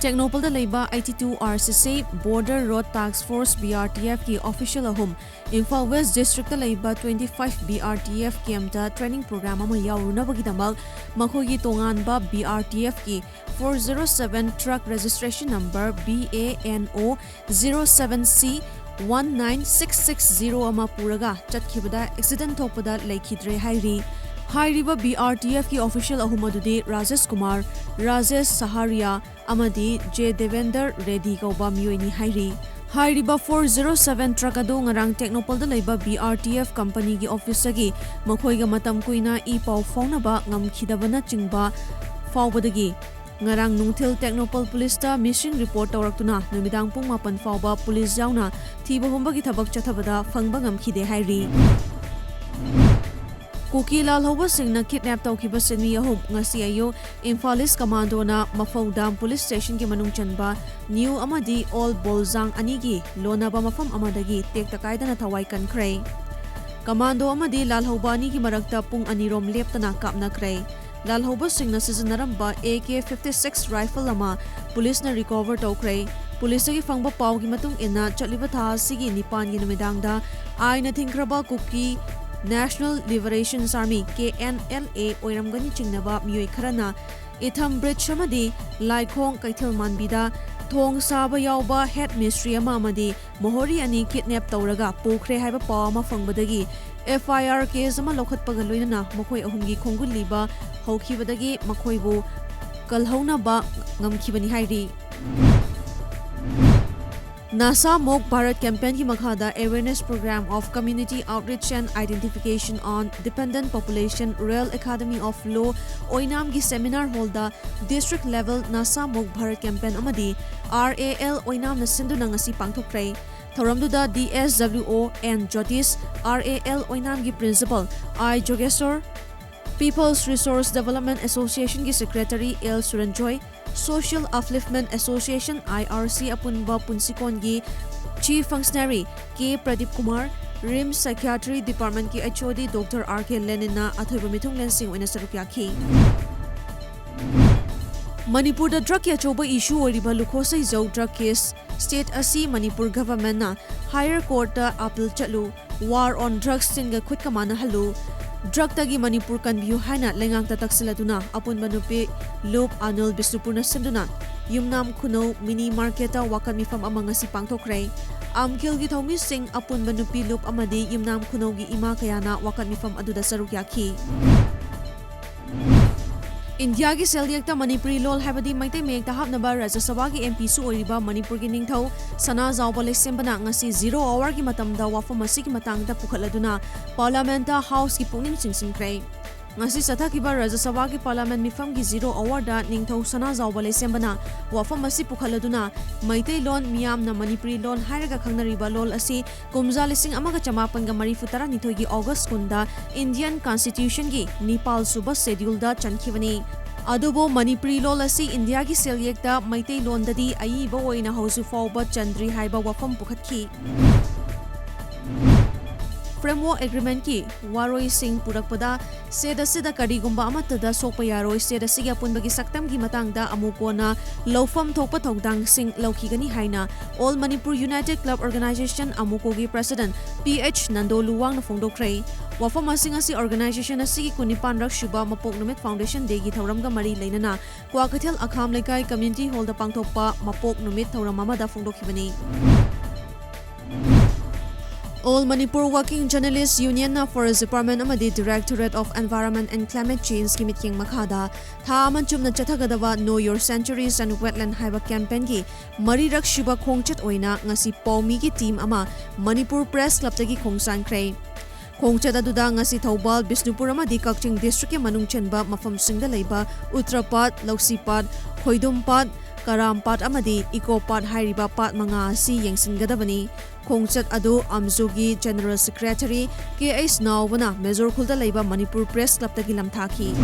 Technopol da leiba 82 RCC Border Road Task Force BRTF ki official ahum Imphal West District da leiba 25 BRTF KMta training program ama yaurunabagidamag makhogi tonganba BRTF ki 407 truck registration number BANO 07C 19660 ama puraga chatkibada accident thokpada laikhidre hairi Hairiba BRTF ki official ahumadudi Rajesh Kumar, Rajesh Saharia, amadi J Devender Reddy kauba miyoi hairi. Hairiba 407 truck ado ngarang Technopol da leiba BRTF company gi office gi makhoiga matam kuina I pau faunaba ngamkhidabana chingba faubadagi ngarang nungthil Technopol police ta missing report tawraktuna numidang pung 8 fauba police yauna thiba homba gi thabak chathabada fangba ngamkhide hairi. Kuki lalhoba singna kidnap tawkiba senmi ahum ngasi ayo Imphalis commando na Mafaudam police station ki manung chanba new amadi all bolzang anigi lonaba mafam amadagi tekta kaida na thawai kan kray commando amadi lalhoba ani ki marakta pung anirom leptana kapna kray lalhoba singna sizinaramba AK-56 rifle ama police na recover tawkray police gi fangba paw gi matung ina chaliba tha sigi nipan gi numidangda aina thingkraba kuki National Liberation Army KNLA oiramgani chingnaba miyoi kharana itham bridge amadi laikhong kaithil manbida thong saba yauba head mystery amadi mohori ani kidnap tawraga pokhre haiba paw ama fangbadagi FIR case ama lokhatpaga loinana makhoi ahumgi khongul liba hokhibadagi makhoibu kalhauna ba ngamkhibani hairi NASHA MUKT BHARAT campaign ki makhada awareness program of community outreach and identification on dependent population Royal Academy of Law oinam gi seminar holda district level NASHA MUKT BHARAT campaign amadi RAL oinam na sinduna ngasi pangthokrai thoramduda DSWO and Jyotis RAL oinam gi principal I Jogesor People's Resource Development Association ki secretary L Suranjoy Social Upliftment Association IRC apunba punsikon gi Chief Functionary K Pradeep Kumar RIMS Psychiatry Department ki HOD Dr. RK Lenina athoiba mithung lensing oina sarukya Manipur da drug ya choba issue oriba lukhosai zo drug case state asi Manipur government na higher court da appeal chatlu war on drugs singa khut kamana halu drug tagi Manipur kan biu haina lengang ta taksiladuna apun banupi loop anul bisnupurna sinduna yumnam khuno mini marketa wakan mifam amang si pangthokrai amkil gi thomi sing apun banupi loop amadi yumnam khuno gi ima kayana wakan mifam aduda sarukyakhi India ki selyakta Manipuri lol habadi maitai mekta hapnaba Rajya Sabha ki MP su oriba Manipur ki ningthau SANAJAOBA LEISHEMBA ngasi 0 hour ki matamda wafam asi ki matangda pukhaladuna Parliament House ki pungning chingsingkrai ngasi sathakiba Rajya Sabha ki Parliament mifam ki 0 hour da ningthau SANAJAOBA LEISHEMBA wafam asi pukhaladuna maitai lon miyam na Manipuri lon hairaga khangnariba lol asi kumja lising amaga chamapan ga marifutara nithoi gi August kunda Indian Constitution gi Nepal suba schedule da chankhibani adubo Manipuri lol asi India gi selyekta maitai lon dadi aiba oina hausu fawba chandri haiba wafam pukhatkhi Framework Agreement ki waroi sing purakpada seda karigumba amatada sokpa yaroi seda siga punbagi saktam gi matangda amukona lawfam thokpa thongdang sing lawkhigani haina All Manipur United Club Organization amukogi president PH Nandoluwang na phongdokrai wafam asing asi organization asi ki kunipan rak shuba mapok numit foundation day gi thauramga mari leinana kwakathel akham lekai community hall da pangthokpa mapok numit thauram amada phongdokhibani All Manipur Working Journalists Union na Forest Department amadi Directorate of Environment and Climate Change ki mitking makhada tha aman chumna chathagadaba Know Your Sanctuaries and Wetland haiba campaign ki marirak shuba khongchat oina ngasi paumi ki team ama Manipur Press Club tagi khongsan krai khongchat aduda ngasi Thoubal Bisnupur amadi Kakching District ki manung chenba mafam singda leiba Uttrapat Lausipat Khoidumpat Karampat amadi Ecopat hairiba pat manga asi yengsingadabani khongchat adu AMWJU General Secretary KS Nawbana Major Khulda leiba Manipur Press Club tagi lamthaki